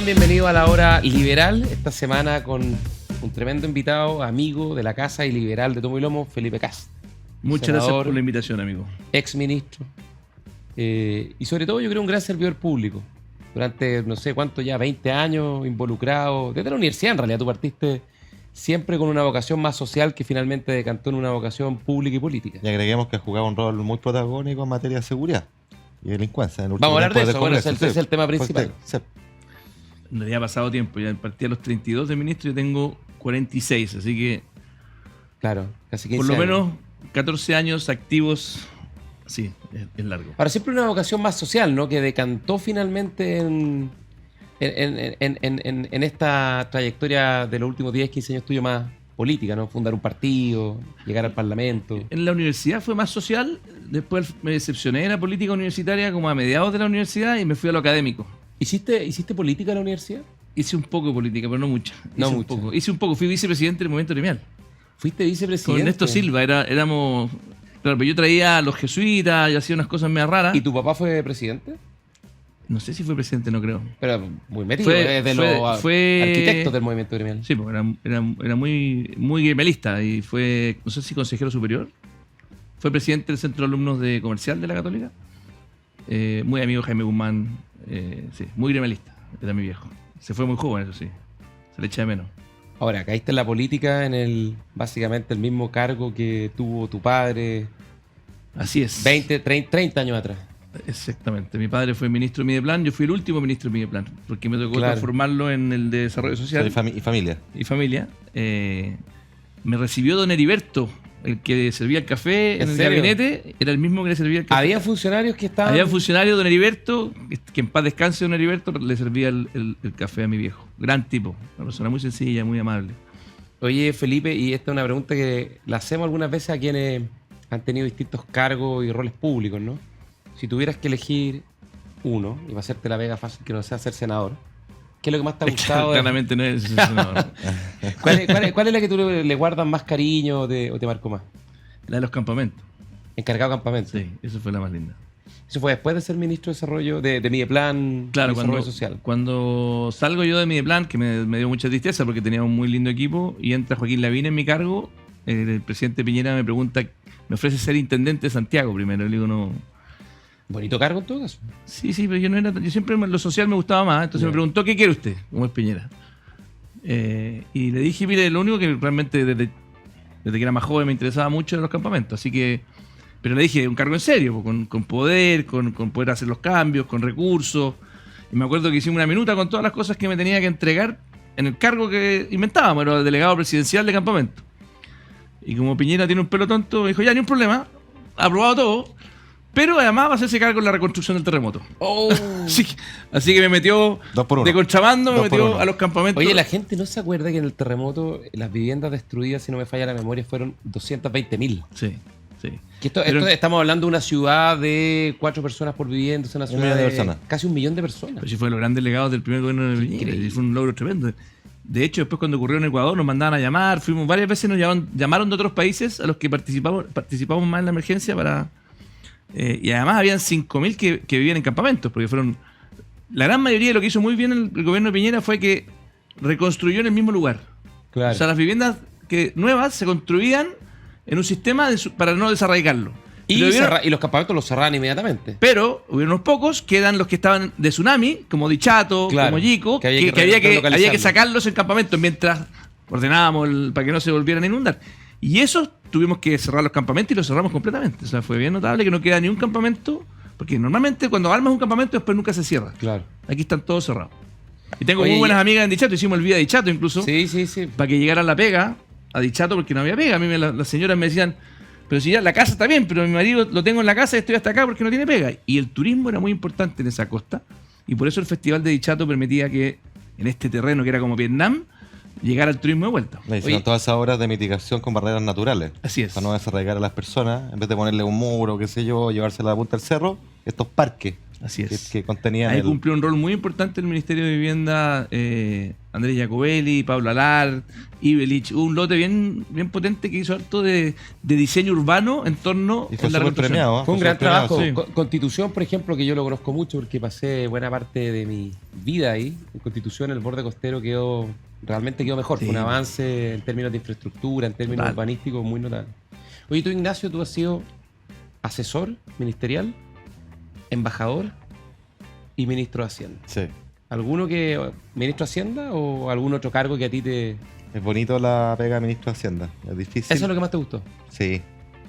Bienvenido a la hora liberal. Esta semana con un tremendo invitado, amigo de la casa y liberal de Tomo y Lomo, Felipe Kast. Muchas gracias por la invitación, amigo. Ex ministro. Y sobre todo yo creo un gran servidor público. Durante no sé cuánto ya, 20 años involucrado. Desde la universidad en realidad tú partiste siempre con una vocación más social que finalmente decantó en una vocación pública y política. Y agreguemos que jugaba un rol muy protagónico en materia de seguridad y delincuencia. Vamos a hablar de eso, bueno, ese es el tema principal. Sí. Ya ha pasado tiempo, ya partí a los 32 de ministro y tengo 46, así que claro, casi 15 por lo años. menos 14 años activos, sí, es largo. Ahora, siempre una vocación más social, ¿no? Que decantó finalmente en esta trayectoria de los últimos 10, 15 años tuyo más política, ¿no? Fundar un partido, llegar al Parlamento. En la universidad fue más social, después me decepcioné de la política universitaria como a mediados de la universidad y me fui a lo académico. ¿Hiciste política en la universidad? Hice un poco de política, pero no mucha. No Hice un poco, fui vicepresidente del movimiento gremial. ¿Fuiste vicepresidente? Con Ernesto Silva, éramos... Claro, pero yo traía a los jesuitas y hacía unas cosas medio raras. ¿Y tu papá fue presidente? No sé si fue presidente, no creo. Pero muy metido, los arquitectos del movimiento gremial. Sí, pues era muy gremialista y fue, no sé si consejero superior. Fue presidente del Centro de Alumnos de Comercial de la Católica. Muy amigo de Jaime Guzmán. Sí, muy gremialista, era mi viejo. Se fue muy joven, eso sí. Se le echa de menos. Ahora, caíste en la política básicamente el mismo cargo que tuvo tu padre. Así es. 30 años atrás. Exactamente. Mi padre fue ministro de Mideplan, yo fui el último ministro de Mideplan, porque me tocó transformarlo en el de Desarrollo Social. Y familia. Y familia. Me recibió don Heriberto, el que servía el café en el gabinete, era el mismo que le servía el café. ¿Había funcionarios que estaban...? Había funcionarios, don Heriberto, que en paz descanse don Heriberto, le servía el café a mi viejo. Gran tipo, una persona muy sencilla, muy amable. Oye, Felipe, y esta es una pregunta que la hacemos algunas veces a quienes han tenido distintos cargos y roles públicos, ¿no? Si tuvieras que elegir uno, y va a hacerte la pega fácil que no sea ser senador, ¿qué es lo que más te ha gustado? Claramente no es ser senador. ¿Cuál es la que tú le guardas más cariño o te marcó más? La de los campamentos. Encargado de campamentos. Sí, esa fue la más linda. Eso fue después de ser ministro de Desarrollo, de Mideplan, claro, Desarrollo Social. Cuando salgo yo de Mideplan, que me dio mucha tristeza porque tenía un muy lindo equipo, y entra Joaquín Lavín en mi cargo, el presidente Piñera me pregunta, me ofrece ser intendente de Santiago primero. Le digo, no. Bonito cargo en todo caso. Sí, pero yo siempre lo social me gustaba más, entonces me preguntó, ¿qué quiere usted? Como es Piñera. Y le dije, mire, lo único que realmente desde que era más joven me interesaba mucho eran los campamentos, así que... Pero le dije, un cargo en serio, con poder, con poder hacer los cambios, con recursos. Y me acuerdo que hicimos una minuta con todas las cosas que me tenía que entregar en el cargo que inventábamos, era el delegado presidencial de campamento. Y como Piñera tiene un pelo tonto, me dijo, ya, ni un problema, aprobado todo, pero además va a hacerse cargo en la reconstrucción del terremoto. Oh. Así que me metió de contrabando, me metió a los campamentos. Oye, la gente no se acuerda que en el terremoto las viviendas destruidas, si no me falla la memoria, fueron 220.000. Sí. Que esto estamos hablando de una ciudad de 4 personas por vivienda, es una ciudad de casi 1 millón de personas. Pero sí fue los grandes legados del primer gobierno de Piñera, y fue un logro tremendo. De hecho, después cuando ocurrió en Ecuador nos mandaban a llamar, fuimos varias veces, nos llamaron de otros países a los que participamos más en la emergencia para... y además habían 5.000 que vivían en campamentos, porque fueron... La gran mayoría de lo que hizo muy bien el gobierno de Piñera fue que reconstruyó en el mismo lugar. Claro. O sea, las viviendas nuevas se construían en un sistema para no desarraigarlo. Y los campamentos los cerraban inmediatamente. Pero hubieron unos pocos que eran los que estaban de tsunami, como Dichato, como Yico, que había que sacarlos en campamentos mientras ordenábamos para que no se volvieran a inundar. Y esos tuvimos que cerrar los campamentos y los cerramos completamente. O sea, fue bien notable que no queda ni un campamento, porque normalmente cuando armas un campamento después nunca se cierra. Claro. Aquí están todos cerrados. Y tengo muy buenas amigas en Dichato, hicimos el Vida Dichato incluso. Sí. Para que llegara la pega a Dichato, porque no había pega. A mí las señoras me decían, pero si ya la casa está bien, pero mi marido lo tengo en la casa y estoy hasta acá porque no tiene pega. Y el turismo era muy importante en esa costa, y por eso el Festival de Dichato permitía que en este terreno que era como Vietnam, llegara el turismo de vuelta. Le hicieron todas esas obras de mitigación con barreras naturales. Así es. Para no desarraigar a las personas, en vez de ponerle un muro, qué sé yo, llevársela a la punta del cerro, estos parques Así es. que contenían Ahí el... cumplió un rol muy importante el Ministerio de Vivienda, Andrés Jacobelli, Pablo Alar, Ibelich, un lote bien potente que hizo harto de diseño urbano en torno Y fue a la súper reconstrucción. premiado. Fue un Fue gran súper premiado, trabajo. sí. Constitución, por ejemplo, que yo lo conozco mucho porque pasé buena parte de mi vida ahí. En Constitución, el borde costero realmente quedó mejor. Sí. Fue un avance en términos de infraestructura, en términos Total. urbanísticos muy notable. Oye, tú, Ignacio, tú has sido asesor ministerial, embajador y ministro de Hacienda. Sí. ¿Ministro de Hacienda o algún otro cargo que a ti te... Es bonito la pega de ministro de Hacienda. Es difícil. ¿Eso es lo que más te gustó? Sí,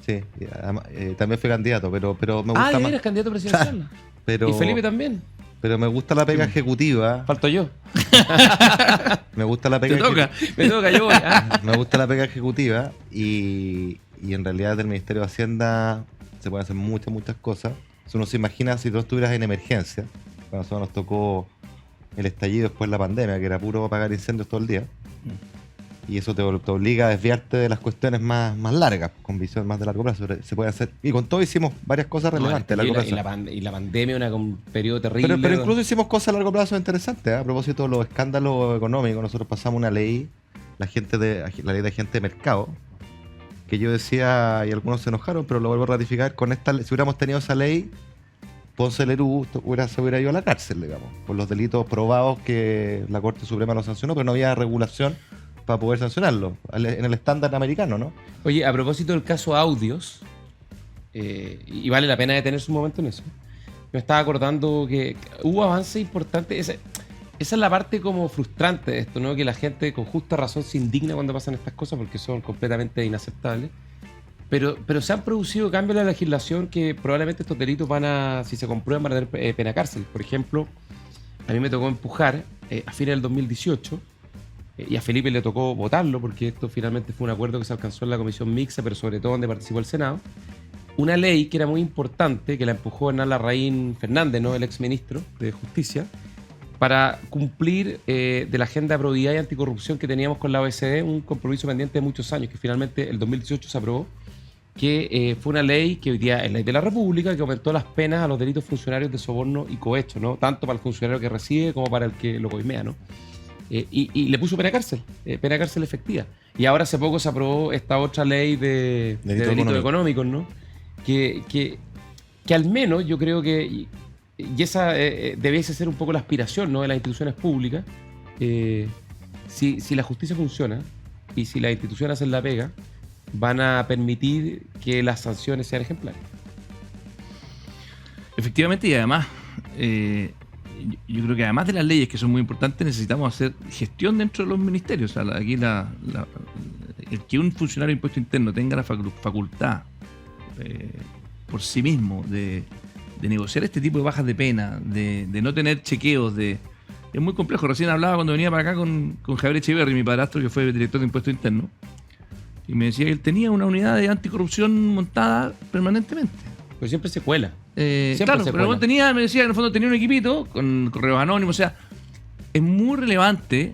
sí. Y además, también fui candidato, pero me gusta ¿de más. veras candidato presidencial? Pero, ¿Y Felipe también? pero me gusta la pega ejecutiva. Falto yo. Me gusta la pega Te toca. Me toca, yo voy. Me gusta la pega ejecutiva y en realidad del Ministerio de Hacienda se pueden hacer muchas cosas. Si uno se imagina si tú estuvieras en emergencia, cuando nosotros nos tocó el estallido después de la pandemia, que era puro apagar incendios todo el día, y eso te obliga a desviarte de las cuestiones más largas, con visión más de largo plazo. Se puede hacer, y con todo hicimos varias cosas relevantes a largo plazo. Y la pandemia, un periodo terrible. Pero incluso hicimos cosas a largo plazo interesantes, ¿eh? A propósito de los escándalos económicos, nosotros pasamos una ley, la ley de agente de mercado, que yo decía, y algunos se enojaron, pero lo vuelvo a ratificar, si hubiéramos tenido esa ley, Ponce Lerú se hubiera ido a la cárcel, digamos, por los delitos probados que la Corte Suprema lo sancionó, pero no había regulación para poder sancionarlo, en el estándar americano, ¿no? Oye, a propósito del caso Audios, y vale la pena detenerse un momento en eso, me estaba acordando que hubo avances importantes. Esa es la parte como frustrante de esto, ¿no? Que la gente con justa razón se indigna cuando pasan estas cosas porque son completamente inaceptables. Pero se han producido cambios en la legislación que probablemente estos delitos si se comprueban, van a tener pena cárcel. Por ejemplo, a mí me tocó empujar a fines del 2018 y a Felipe le tocó votarlo porque esto finalmente fue un acuerdo que se alcanzó en la comisión mixta, pero sobre todo donde participó el Senado. Una ley que era muy importante, que la empujó Hernán Larraín Fernández, ¿no? El exministro de Justicia, para cumplir de la agenda de probidad y anticorrupción que teníamos con la OECD, un compromiso pendiente de muchos años, que finalmente el 2018 se aprobó, que fue una ley que hoy día es ley de la República, que aumentó las penas a los delitos funcionarios de soborno y cohecho, ¿no? Tanto para el funcionario que recibe como para el que lo coimea, ¿no? Y le puso pena cárcel efectiva. Y ahora hace poco se aprobó esta otra ley de delitos económicos, ¿no? Que al menos yo creo que, y esa debiese ser un poco la aspiración, ¿no? De las instituciones públicas. Si la justicia funciona y si las instituciones hacen la pega, van a permitir que las sanciones sean ejemplares. Efectivamente, y además, yo creo que además de las leyes que son muy importantes, necesitamos hacer gestión dentro de los ministerios. O sea, aquí el que un funcionario de impuesto interno tenga la facultad por sí mismo de negociar este tipo de bajas de pena, de no tener chequeos, es muy complejo. Recién hablaba cuando venía para acá con Javier Echeverri, mi padrastro, que fue director de impuesto interno, y me decía que él tenía una unidad de anticorrupción montada permanentemente. Pero siempre se cuela. Claro, pero me decía que en el fondo tenía un equipito con correos anónimos. O sea, es muy relevante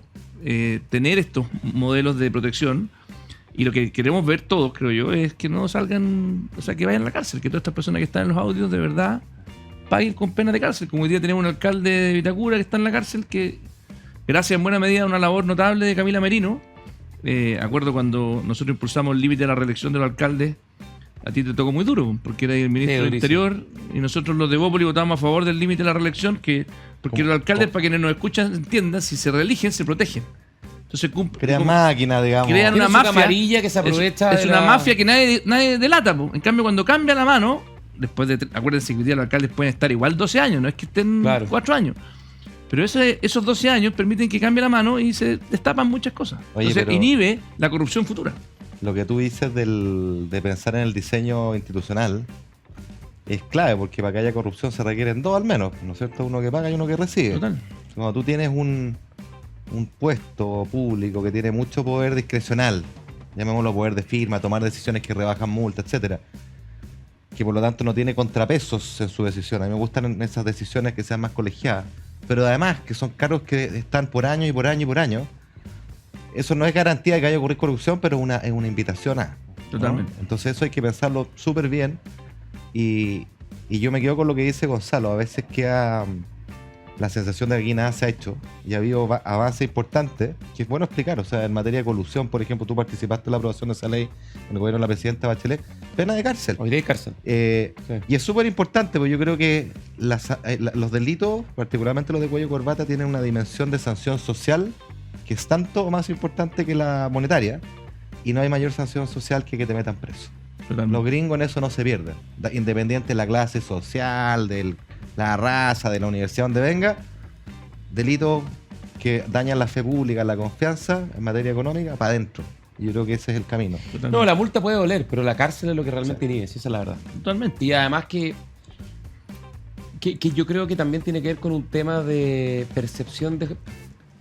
tener estos modelos de protección, y lo que queremos ver todos, creo yo, es que no salgan, o sea, que vayan a la cárcel, que todas estas personas que están en los audios de verdad paguen con pena de cárcel. Como hoy día tenemos un alcalde de Vitacura que está en la cárcel, que gracias en buena medida a una labor notable de Camila Merino. Acuerdo cuando nosotros impulsamos el límite de la reelección de los alcaldes, a ti te tocó muy duro, porque era el ministro del Interior, y nosotros los de Bópoli votamos a favor del límite de la reelección, porque los alcaldes, para quienes nos escuchan, entiendan, si se reeligen, se protegen. Entonces crean máquinas, digamos. Crean una mafia amarilla que se aprovecha. Es una mafia que nadie delata. Po. En cambio, cuando cambia la mano, después acuérdense que hoy día los alcaldes pueden estar igual 12 años, no es que estén 4 años. Pero esos 12 años permiten que cambie la mano y se destapan muchas cosas. Oye, entonces inhibe la corrupción futura. Lo que tú dices de pensar en el diseño institucional es clave, porque para que haya corrupción se requieren dos al menos, ¿no es cierto? Uno que paga y uno que recibe. Total. Cuando tú tienes un puesto público que tiene mucho poder discrecional, llamémoslo poder de firma, tomar decisiones que rebajan multas, etcétera, que por lo tanto no tiene contrapesos en su decisión. A mí me gustan esas decisiones que sean más colegiadas, pero además que son cargos que están por año y por año y por año. Eso no es garantía de que haya ocurrido corrupción, pero es una invitación a. Totalmente. ¿No? Entonces eso hay que pensarlo súper bien y Y yo me quedo con lo que dice Gonzalo. A veces queda la sensación de que aquí nada se ha hecho y ha habido avances importantes que es bueno explicar. O sea, en materia de colusión, por ejemplo, tú participaste en la aprobación de esa ley en el gobierno de la presidenta Bachelet, pena de cárcel. Hoy día hay cárcel. Sí. Y es súper importante, porque yo creo que los delitos, particularmente los de cuello y corbata, tienen una dimensión de sanción social que es tanto o más importante que la monetaria, y no hay mayor sanción social que te metan preso. Los gringos en eso no se pierden, independiente de la clase social, de la raza, de la universidad donde venga. Delitos que dañan la fe pública, la confianza en materia económica, para adentro. Y yo creo que ese es el camino. No, la multa puede doler, pero la cárcel es lo que realmente inhibe, esa es la verdad. Totalmente. Y además que yo creo que también tiene que ver con un tema de percepción de,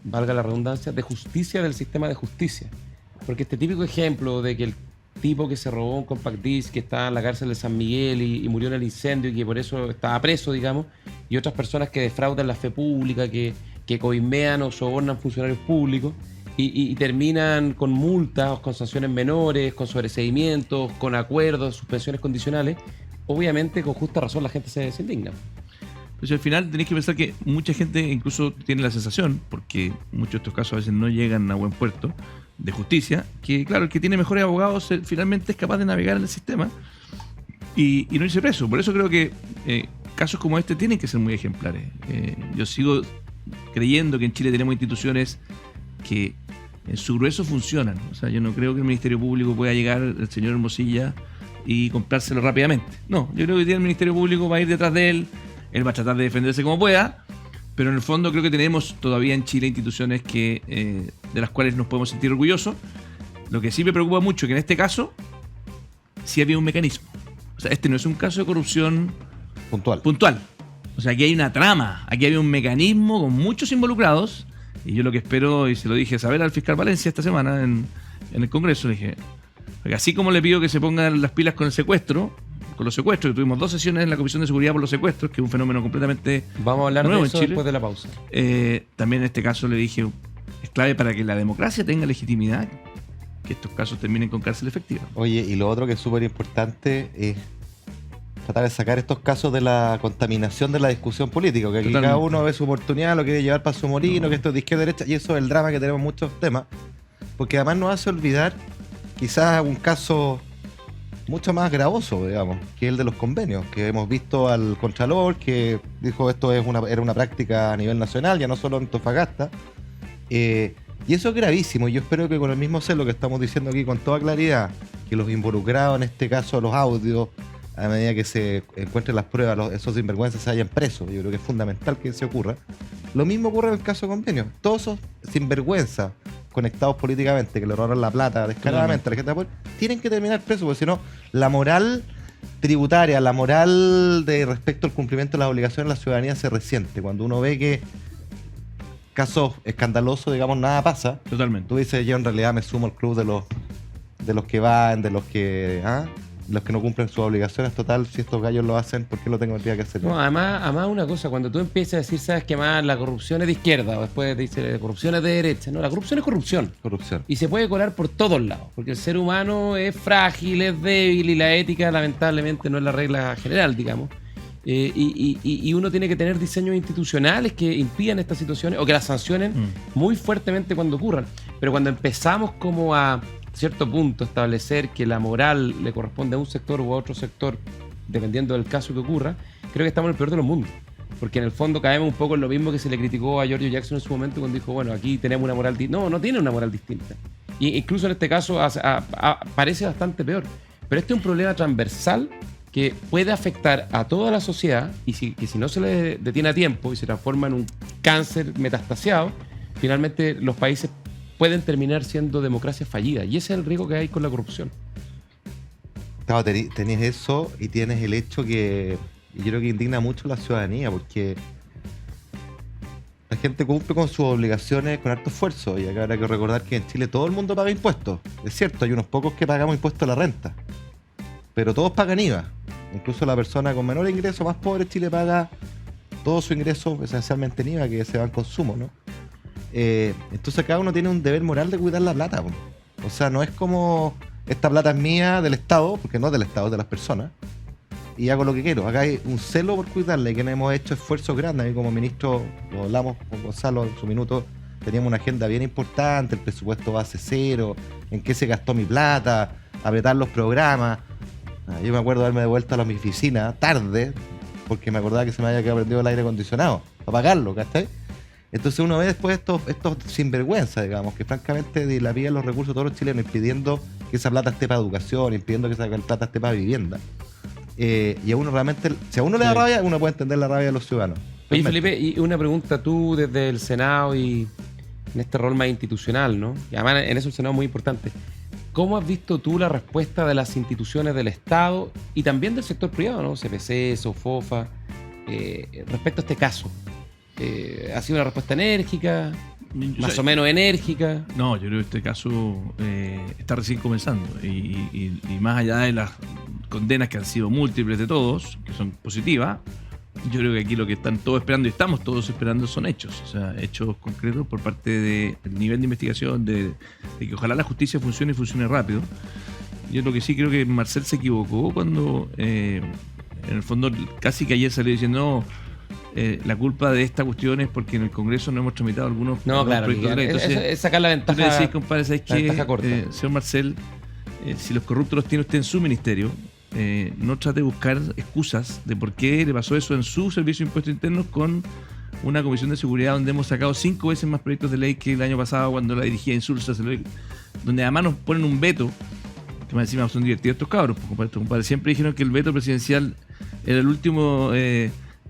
valga la redundancia, de justicia del sistema de justicia. Porque este típico ejemplo de que el tipo que se robó un compact disc, que está en la cárcel de San Miguel y murió en el incendio y que por eso estaba preso, digamos, y otras personas que defraudan la fe pública, que coimean o sobornan funcionarios públicos y terminan con multas, con sanciones menores, con sobreseimientos, con acuerdos, suspensiones condicionales. Obviamente, con justa razón, la gente se indigna. Pues al final tenéis que pensar que mucha gente incluso tiene la sensación, porque muchos de estos casos a veces no llegan a buen puerto de justicia, que claro, el que tiene mejores abogados finalmente es capaz de navegar en el sistema y no irse preso. Por eso creo que casos como este tienen que ser muy ejemplares. Yo sigo creyendo que en Chile tenemos instituciones que en su grueso funcionan. O sea, yo no creo que el Ministerio Público pueda llegar el señor Hermosilla y comprárselo rápidamente. No, yo creo que el Ministerio Público va a ir detrás de él va a tratar de defenderse como pueda, pero en el fondo creo que tenemos todavía en Chile instituciones que de las cuales nos podemos sentir orgullosos. Lo que sí me preocupa mucho es que en este caso sí había un mecanismo. O sea, este no es un caso de corrupción puntual. O sea, aquí hay una trama, aquí había un mecanismo con muchos involucrados, y yo lo que espero, y se lo dije a saber al fiscal Valencia esta semana en el Congreso, le dije, porque así como le pido que se pongan las pilas con los secuestros, que tuvimos 2 sesiones en la Comisión de Seguridad por los secuestros, que es un fenómeno completamente vamos a hablar nuevo de eso en Chile. después de la pausa. También en este caso le dije, es clave para que la democracia tenga legitimidad, que estos casos terminen con cárcel efectiva. Oye, y lo otro que es súper importante es tratar de sacar estos casos de la contaminación de la discusión política, que aquí Totalmente. cada uno ve su oportunidad, lo quiere llevar para su molino, que esto es de izquierda a derecha, y eso es el drama que tenemos en muchos temas, porque además nos hace olvidar quizás un caso mucho más gravoso, digamos, que el de los convenios, que hemos visto al Contralor que dijo esto era una práctica a nivel nacional, ya no solo en Antofagasta, y eso es gravísimo. Y yo espero que con el mismo celo que estamos diciendo aquí con toda claridad, que los involucrados en este caso, los audios, a medida que se encuentren las pruebas, esos sinvergüenzas se hayan presos. Yo creo que es fundamental que se ocurra. Lo mismo ocurre en el caso de convenios. Todos esos sinvergüenzas conectados políticamente, que le robaron la plata descaradamente a la gente de poder, tienen que terminar presos, porque si no, la moral tributaria, la moral de respecto al cumplimiento de las obligaciones de la ciudadanía se resiente. Cuando uno ve que casos escandalosos, digamos, nada pasa, Totalmente. tú dices, yo en realidad me sumo al club de los que van, de los que no cumplen sus obligaciones. Total, si estos gallos lo hacen, ¿por qué lo tengo que hacer yo? No, además una cosa, cuando tú empiezas a decir, sabes que más la corrupción es de izquierda, o después dice la corrupción es de derecha, no, la corrupción es corrupción. Y se puede colar por todos lados, porque el ser humano es frágil, es débil, y la ética lamentablemente no es la regla general, digamos. Y uno tiene que tener diseños institucionales que impidan estas situaciones o que las sancionen muy fuertemente cuando ocurran. Pero cuando empezamos como a cierto punto establecer que la moral le corresponde a un sector u a otro sector, dependiendo del caso que ocurra, creo que estamos en el peor de los mundos. Porque en el fondo caemos un poco en lo mismo que se le criticó a Giorgio Jackson en su momento cuando dijo, bueno, aquí tenemos una moral distinta. No tiene una moral distinta. Y incluso en este caso parece bastante peor. Pero este es un problema transversal que puede afectar a toda la sociedad y que si no se le detiene a tiempo y se transforma en un cáncer metastasiado, finalmente los países pueden terminar siendo democracias fallidas. Y ese es el riesgo que hay con la corrupción. Claro, tenés eso y tienes el hecho que yo creo que indigna mucho a la ciudadanía, porque la gente cumple con sus obligaciones con harto esfuerzo. Y acá habrá que recordar que en Chile todo el mundo paga impuestos. Es cierto, hay unos pocos que pagamos impuestos a la renta, pero todos pagan IVA. Incluso la persona con menor ingreso, más pobre, Chile paga todo su ingreso esencialmente en IVA, que se va en consumo, ¿no? Entonces cada uno tiene un deber moral de cuidar la plata, po. O sea, no es como esta plata es mía, del Estado, porque no es del Estado, es de las personas. y hago lo que quiero. Acá hay un celo por cuidarle, que hemos hecho esfuerzos grandes. A mí como ministro, lo hablamos con Gonzalo en su minuto, teníamos una agenda bien importante, el presupuesto base cero, en qué se gastó mi plata, apretar los programas. Yo me acuerdo de haberme devuelto a mi oficina tarde, porque me acordaba que se me había quedado prendido el aire acondicionado, para pagarlo, ¿cachai? Entonces uno ve después estos sinvergüenza, digamos, que francamente dilapidan los recursos de todos los chilenos, impidiendo que esa plata esté para educación, impidiendo que esa plata esté para vivienda. Y a uno realmente, si a uno le da rabia, uno puede entender la rabia de los ciudadanos. Oye, Realmente. Felipe, y una pregunta, tú desde el Senado y en este rol más institucional, ¿no? Y además en eso el Senado es muy importante. ¿Cómo has visto tú la respuesta de las instituciones del Estado y también del sector privado, ¿no? CPC, SOFOFA, respecto a este caso? ¿Ha sido una respuesta enérgica? ¿Más o menos enérgica? No, yo creo que este caso está recién comenzando y más allá de las condenas que han sido múltiples de todos, que son positivas, yo creo que aquí lo que están todos esperando y estamos todos esperando son hechos, o sea, hechos concretos por parte del nivel de investigación, de que ojalá la justicia funcione y funcione rápido. Yo lo que sí creo que Marcel se equivocó cuando en el fondo casi que ayer salió diciendo la culpa de esta cuestión es porque en el Congreso no hemos tramitado algunos proyectos de ley. Entonces, es sacar la ventaja. tú le decís, compadre, ¿sabes qué? Ventaja corta. Señor Marcel, si los corruptos los tiene usted en su ministerio, no trate de buscar excusas de por qué le pasó eso en su servicio de impuestos internos con una comisión de seguridad donde hemos sacado 5 veces más proyectos de ley que el año pasado cuando la dirigía Insulza, donde además nos ponen un veto, que más encima son divertidos estos cabros, compadre. Siempre dijeron que el veto presidencial era el último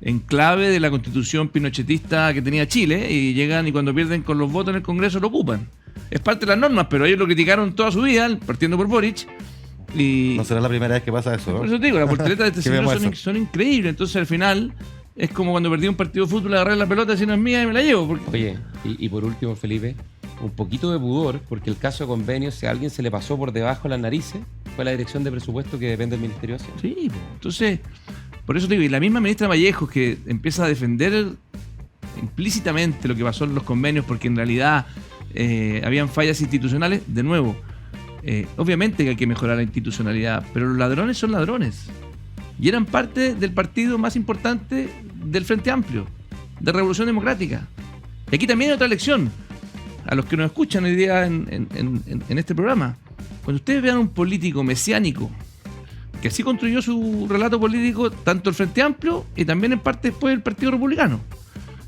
enclave de la constitución pinochetista que tenía Chile, y llegan y cuando pierden con los votos en el Congreso lo ocupan. Es parte de las normas, pero ellos lo criticaron toda su vida, partiendo por Boric. Y No será la primera vez que pasa eso, ¿no? por eso te digo, las volteretas de este Que señor vemos son, eso. son increíbles. Entonces al final es como cuando perdí un partido de fútbol, agarré la pelota, si no es mía y me la llevo. Porque... Oye, y por último, Felipe, un poquito de pudor, porque el caso de convenios, si a alguien se le pasó por debajo de las narices, fue la dirección de presupuesto que depende del Ministerio de Hacienda. Sí, entonces, por eso te digo, y la misma ministra Vallejos que empieza a defender implícitamente lo que pasó en los convenios, porque en realidad habían fallas institucionales, de nuevo, obviamente que hay que mejorar la institucionalidad, pero los ladrones son ladrones. Y eran parte del partido más importante del Frente Amplio, de Revolución Democrática. Y aquí también hay otra lección, a los que nos escuchan hoy día en este programa. Cuando ustedes vean un político mesiánico, que así construyó su relato político, tanto el Frente Amplio y también en parte después el Partido Republicano,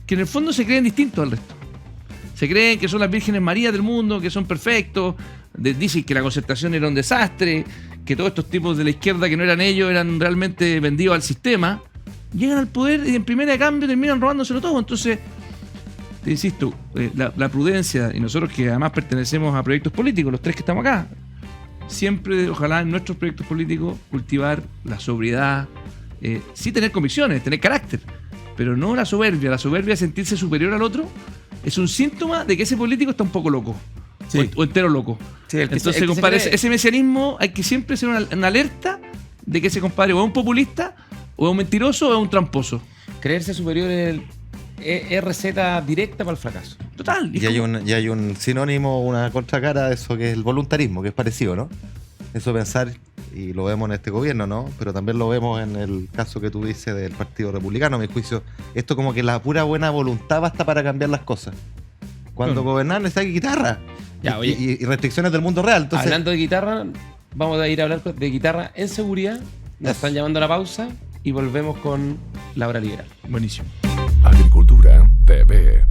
que en el fondo se creen distintos al resto. Se creen que son las vírgenes Marías del mundo, que son perfectos, dicen que la concertación era un desastre, que todos estos tipos de la izquierda que no eran ellos eran realmente vendidos al sistema, llegan al poder y en primera de cambio terminan robándoselo todo. Entonces, te insisto, la prudencia, y nosotros que además pertenecemos a proyectos políticos, los tres que estamos acá, siempre, ojalá en nuestros proyectos políticos, cultivar la sobriedad, sí tener convicciones, tener carácter, pero no la soberbia. La soberbia de sentirse superior al otro es un síntoma de que ese político está un poco loco. Sí. O entero loco. Sí, el que Entonces, el que compadre, se cree- ese mesianismo hay que siempre ser una alerta de que ese compadre o es un populista, o es un mentiroso, o es un tramposo. Creerse superior es receta directa para el fracaso. Total. Y hay un sinónimo, una contracara de eso, que es el voluntarismo, que es parecido, ¿no? Eso pensar, y lo vemos en este gobierno, ¿no? Pero también lo vemos en el caso que tú dices del Partido Republicano, a mi juicio. Esto como que la pura buena voluntad basta para cambiar las cosas. Cuando gobernar necesita guitarra. Ya, oye. Y restricciones del mundo real. Entonces, Hablando de guitarra, vamos a ir a hablar de guitarra en seguridad. Nos Eso. están llamando a la pausa y volvemos con la hora liberal. Buenísimo. Agricultura TV.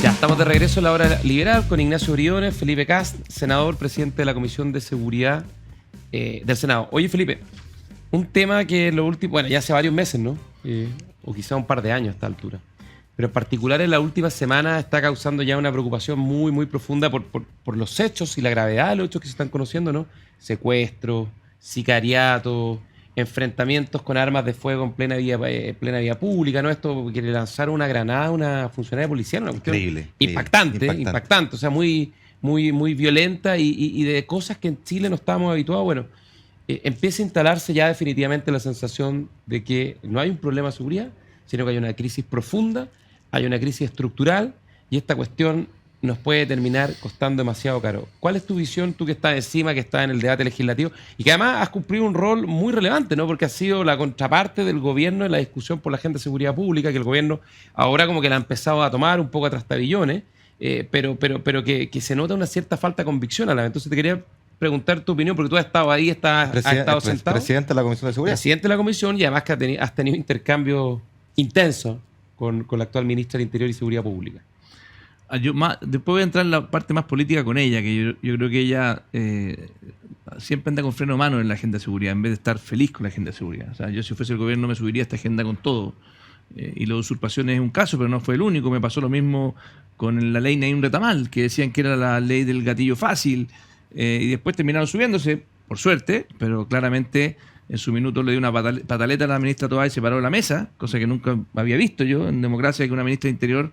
Ya, estamos de regreso en la hora liberal con Ignacio Briones, Felipe Kast, senador, presidente de la Comisión de Seguridad del Senado. Oye, Felipe, un tema que en lo último, bueno, ya hace varios meses, ¿no? O quizá un par de años a esta altura. pero en particular en la última semana está causando ya una preocupación muy, muy profunda por los hechos y la gravedad de los hechos que se están conociendo, ¿no? Secuestros, sicariato, enfrentamientos con armas de fuego en plena vía pública, ¿no? Esto que le lanzaron una granada a una funcionaria policial, una cuestión impactante, o sea, muy, muy, muy violenta y de cosas que en Chile no estábamos habituados. Bueno, empieza a instalarse ya definitivamente la sensación de que no hay un problema de seguridad, sino que hay una crisis profunda, hay una crisis estructural y esta cuestión nos puede terminar costando demasiado caro. ¿Cuál es tu visión, tú que estás encima, que estás en el debate legislativo y que además has cumplido un rol muy relevante, ¿no? Porque has sido la contraparte del gobierno en la discusión por la agenda de seguridad pública, que el gobierno ahora como que la ha empezado a tomar un poco a trastabillones, pero que se nota una cierta falta de convicción a la vez. Entonces te quería preguntar tu opinión, porque tú has estado ahí, has estado sentado. Presidente de la Comisión de Seguridad. Presidente de la Comisión y además que has tenido intercambios intensos con la actual ministra del Interior y Seguridad Pública. Después voy a entrar en la parte más política con ella, que yo creo que ella siempre anda con freno de mano en la agenda de seguridad, en vez de estar feliz con la agenda de seguridad. O sea, yo si fuese el gobierno me subiría a esta agenda con todo. Y la usurpación es un caso, pero no fue el único. Me pasó lo mismo con la ley Naim Retamal, que decían que era la ley del gatillo fácil, y después terminaron subiéndose, por suerte, pero claramente en su minuto le dio una pataleta a la ministra Toá y se paró de la mesa, cosa que nunca había visto yo en democracia, que una ministra de Interior,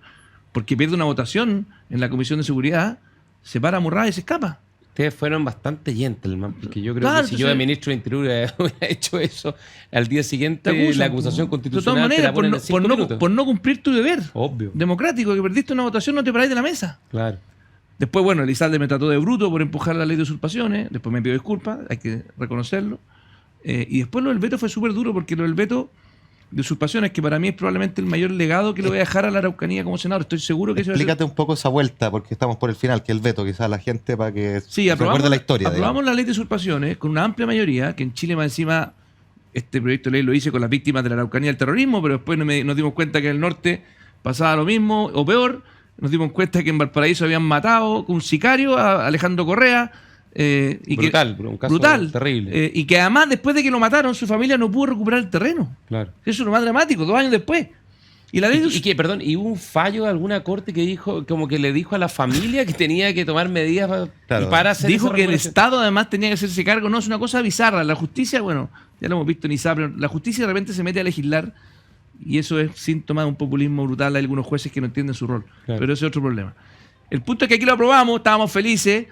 porque pierde una votación en la Comisión de Seguridad, se para amurrada y se escapa. Ustedes fueron bastante gentleman, porque yo creo Claro, que si yo de ministro de Interior hubiera hecho eso, al día siguiente la acusación constitucional de todas maneras, por no cumplir tu deber obvio democrático, que perdiste una votación, no te paráis de la mesa. Claro. Después, bueno, Elizalde me trató de bruto por empujar la ley de usurpaciones, después me pidió disculpas, hay que reconocerlo. Y después lo del veto fue súper duro, porque lo del veto de usurpaciones, que para mí es probablemente el mayor legado que le voy a dejar a la Araucanía como senador. Estoy seguro que eso Explícate un poco esa vuelta, porque estamos por el final, que el veto, quizás la gente para que sí, recuerde la historia. Aprobamos la ley de usurpaciones con una amplia mayoría, que en Chile más encima este proyecto de ley lo hice con las víctimas de la Araucanía del terrorismo, pero después nos dimos cuenta que en el norte pasaba lo mismo, o peor. Nos dimos cuenta que en Valparaíso habían matado con un sicario a Alejandro Correa. Un caso terrible. Y que además, después de que lo mataron, su familia no pudo recuperar el terreno. Claro. Eso es lo más dramático, 2 años después. Y la ley y hubo un fallo de alguna corte que dijo, como que le dijo a la familia que tenía que tomar medidas para hacer dijo esa que el regulación. Estado además tenía que hacerse cargo. No, es una cosa bizarra. La justicia, bueno, ya lo hemos visto en ISAP, pero la justicia de repente se mete a legislar y eso es síntoma de un populismo brutal. Hay algunos jueces que no entienden su rol. Claro. Pero ese es otro problema. El punto es que aquí lo aprobamos, estábamos felices.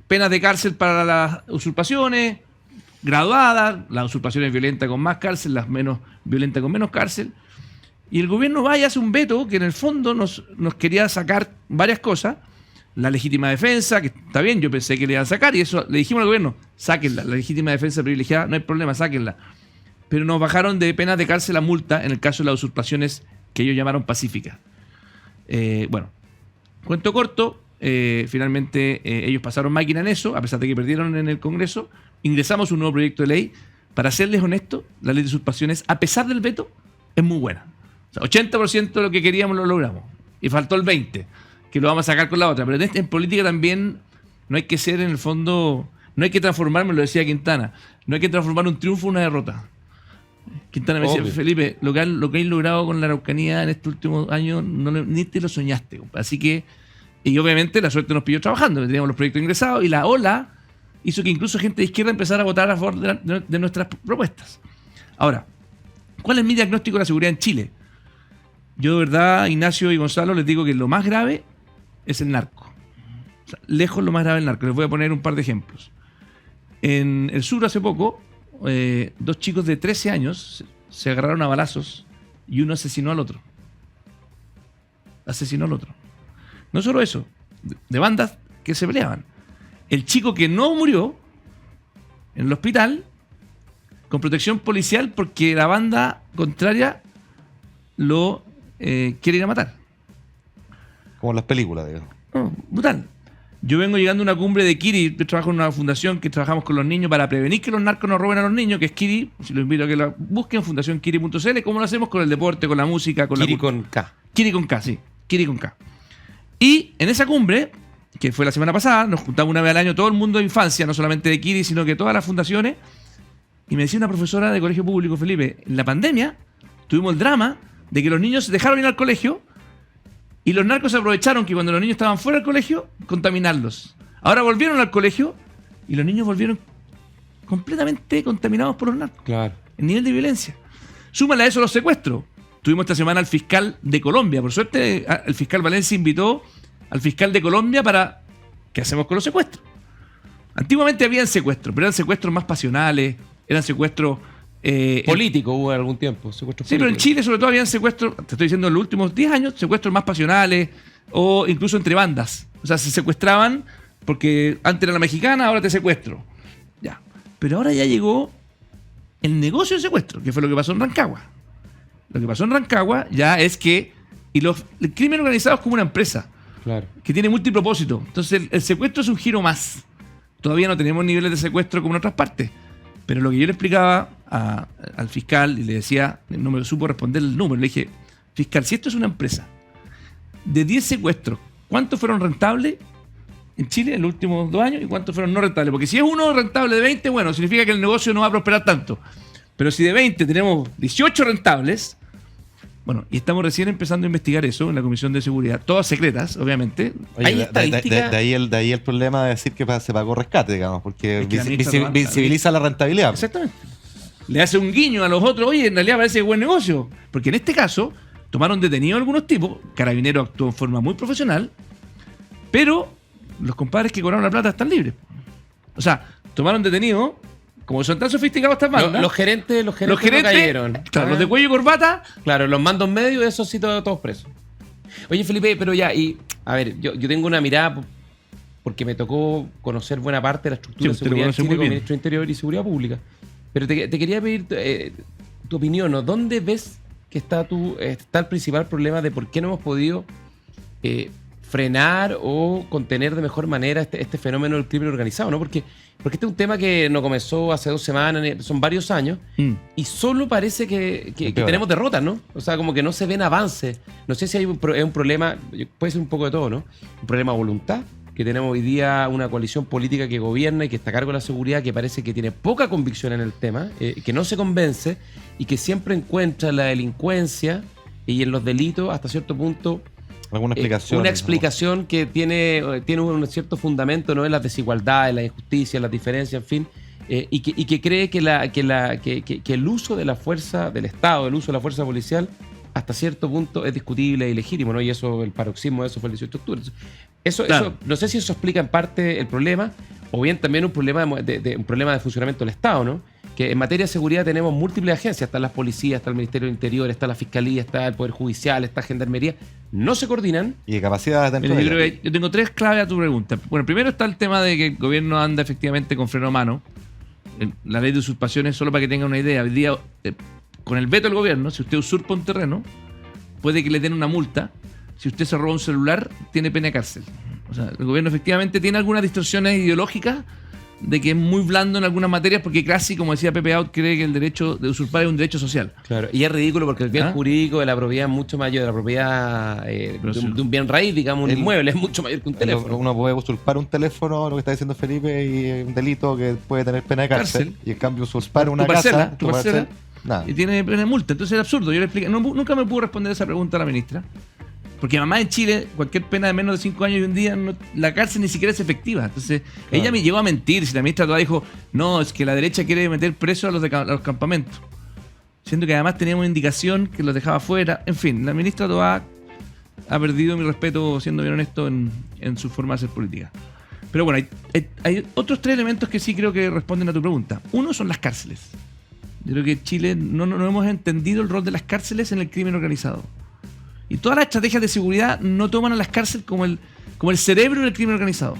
Penas de cárcel para las usurpaciones, graduadas, las usurpaciones violentas con más cárcel, las menos violentas con menos cárcel. Y el gobierno va y hace un veto que en el fondo nos quería sacar varias cosas. La legítima defensa, que está bien, yo pensé que le iban a sacar, y eso le dijimos al gobierno, sáquenla, la legítima defensa privilegiada, no hay problema, sáquenla. Pero nos bajaron de penas de cárcel a multa en el caso de las usurpaciones que ellos llamaron pacíficas. Bueno, cuento corto. Finalmente ellos pasaron máquina en eso, a pesar de que perdieron en el Congreso. Ingresamos un nuevo proyecto de ley. Para serles honestos, la ley de usurpaciones, a pesar del veto, es muy buena. O sea, 80% de lo que queríamos lo logramos. Y faltó el 20%, que lo vamos a sacar con la otra. Pero en política también no hay que ser, en el fondo, no hay que transformar, me lo decía Quintana, no hay que transformar un triunfo en una derrota. Quintana me decía, Felipe, lo que hay logrado con la Araucanía en estos últimos años, ni te lo soñaste. Así que, y obviamente la suerte nos pilló trabajando, teníamos los proyectos ingresados y la ola hizo que incluso gente de izquierda empezara a votar a favor de nuestras propuestas. Ahora, ¿cuál es mi diagnóstico de la seguridad en Chile? Yo de verdad, Ignacio y Gonzalo, les digo que lo más grave es el narco. O sea, lejos lo más grave es el narco. Les voy a poner un par de ejemplos. En el sur hace poco, 2 chicos de 13 años se agarraron a balazos y uno asesinó al otro. No solo eso, de bandas que se peleaban. El chico que no murió en el hospital con protección policial porque la banda contraria lo quiere ir a matar. Como en las películas, digamos. No, brutal. Yo vengo llegando a una cumbre de Kiri, yo trabajo en una fundación que trabajamos con los niños para prevenir que los narcos nos roben a los niños, que es Kiri, si los invito a que la busquen, fundacionkiri.cl, como lo hacemos con el deporte, con la música, con Kiri la... con K. Kiri con K, sí. Kiri con K. Y en esa cumbre, que fue la semana pasada, nos juntamos una vez al año todo el mundo de infancia, no solamente de Kiri, sino que todas las fundaciones, y me decía una profesora de colegio público, Felipe, en la pandemia tuvimos el drama de que los niños dejaron ir al colegio Y los narcos aprovecharon que cuando los niños estaban fuera del colegio, contaminarlos. Ahora volvieron al colegio y los niños volvieron completamente contaminados por los narcos. Claro. El nivel de violencia. Súmale a eso los secuestros. Tuvimos esta semana al fiscal de Colombia. Por suerte, el fiscal Valencia invitó al fiscal de Colombia para... ¿Qué hacemos con los secuestros? Antiguamente habían secuestros, pero eran secuestros más pasionales, eran secuestros... Político hubo algún tiempo. Sí, pero en Chile sobre todo habían secuestros, te estoy diciendo en los últimos 10 años, secuestros más pasionales o incluso entre bandas. O sea, se secuestraban porque antes era la mexicana, ahora te secuestro. Ya. Pero ahora ya llegó el negocio de secuestro, que fue lo que pasó en Rancagua. Lo que pasó en Rancagua ya es que... el crimen organizado es como una empresa. Claro. Que tiene multipropósito. Entonces el secuestro es un giro más. Todavía no tenemos niveles de secuestro como en otras partes. Pero lo que yo le explicaba al fiscal y le decía, no me supo responder el número, le dije, fiscal, si esto es una empresa, de 10 secuestros, ¿cuántos fueron rentables en Chile en los últimos 2 años y cuántos fueron no rentables? Porque si es uno rentable de 20, bueno, significa que el negocio no va a prosperar tanto. Pero si de 20 tenemos 18 rentables, bueno, y estamos recién empezando a investigar eso en la Comisión de Seguridad, todas secretas, obviamente. Oye, Hay de estadística- ahí el problema de decir que se pagó rescate, digamos, porque Es que la ministra lo manda. visibiliza la rentabilidad. Exactamente. Le hace un guiño a los otros, oye, en realidad parece buen negocio. Porque en este caso, tomaron detenidos a algunos tipos, Carabineros actuó en forma muy profesional, pero los compadres que cobraron la plata están libres. O sea, tomaron detenidos, como son tan sofisticados estas bandas, Los gerentes los no gerentes, cayeron. claro, los de cuello y corbata, Claro, los mandos medios, esos sí todos presos. Oye, Felipe, pero ya, a ver, yo tengo una mirada porque me tocó conocer buena parte de la estructura Sí, de usted lo seguridad en conoce Chile muy como bien. ministro de Interior y Seguridad Pública. Pero te quería pedir tu opinión, ¿no? ¿Dónde ves que está el principal problema de por qué no hemos podido frenar o contener de mejor manera este fenómeno del crimen organizado, ¿no? Porque este es un tema que no comenzó hace 2 semanas, son varios años, y solo parece que tenemos derrotas, ¿no? O sea, como que no se ven avances. No sé si es un problema, puede ser un poco de todo, ¿no? Un problema de voluntad, que tenemos hoy día una coalición política que gobierna y que está a cargo de la seguridad, que parece que tiene poca convicción en el tema, que no se convence y que siempre encuentra la delincuencia y en los delitos hasta cierto punto Alguna explicación. una explicación que tiene un cierto fundamento, ¿no? En las desigualdades, las injusticias, las diferencias, en fin, y que cree que el uso de la fuerza del Estado, el uso de la fuerza policial, hasta cierto punto es discutible e ilegítimo, ¿no? Y eso, el paroxismo de eso fue el 18 de octubre. Eso, no sé si eso explica en parte el problema, o bien también un problema un problema de funcionamiento del Estado, ¿no? Que en materia de seguridad tenemos múltiples agencias, están las policías, está el Ministerio del Interior, está la Fiscalía, está el Poder Judicial, está Gendarmería, no se coordinan. Y de capacidad dentro Mira, de yo ella. creo que yo tengo 3 claves a tu pregunta. Bueno, primero está el tema de que el gobierno anda efectivamente con freno a mano. La ley de usurpaciones, solo para que tengan una idea, hoy día, con el veto del gobierno, si usted usurpa un terreno, puede que le den una multa. Si usted se roba un celular, tiene pena de cárcel. O sea, el gobierno efectivamente tiene algunas distorsiones ideológicas de que es muy blando en algunas materias, porque casi, como decía Pepe Out, cree que el derecho de usurpar es un derecho social. Claro, y es ridículo porque el bien ¿Ah? jurídico de la propiedad es mucho mayor, de la propiedad de un bien raíz, digamos, un inmueble, es mucho mayor que un teléfono. Uno puede usurpar un teléfono, lo que está diciendo Felipe, y es un delito que puede tener pena de cárcel. Y en cambio usurpar una Tu parcela, casa, tu parcela, nada. y tiene pena de multa. Entonces es absurdo. Yo le expliqué, nunca me pudo responder esa pregunta a la ministra. Porque además en Chile, cualquier pena de menos de 5 años y un día, la cárcel ni siquiera es efectiva. Entonces, ella me llegó a mentir. Si la ministra todavía dijo, no, es que la derecha quiere meter presos a los campamentos. Siendo que además teníamos indicación que los dejaba fuera. En fin, la ministra Toá ha perdido mi respeto, siendo bien honesto, en su forma de hacer política. Pero bueno, hay otros 3 elementos que sí creo que responden a tu pregunta. Uno son las cárceles. Yo creo que Chile no hemos entendido el rol de las cárceles en el crimen organizado. Y todas las estrategias de seguridad no toman a las cárceles como el cerebro del crimen organizado.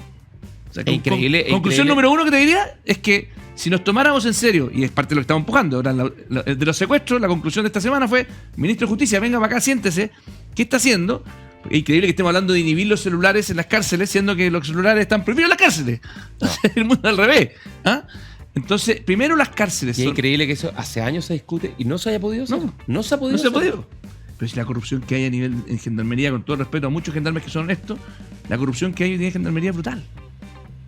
O sea, Increíble. Conclusión número 1 que te diría es que si nos tomáramos en serio, y es parte de lo que estamos empujando, ahora de los secuestros, la conclusión de esta semana fue, ministro de Justicia, venga para acá, siéntese. ¿Qué está haciendo? Es increíble que estemos hablando de inhibir los celulares en las cárceles, siendo que los celulares están prohibidos en las cárceles. El mundo al revés. ¿Ah? Entonces, primero las cárceles. Y es increíble que eso hace años se discute y no se haya podido hacer. No se ha podido No se ha hacer. podido. Pero si la corrupción que hay a nivel en Gendarmería, con todo el respeto a muchos gendarmes que son honestos, la corrupción que hay hoy día en Gendarmería es brutal.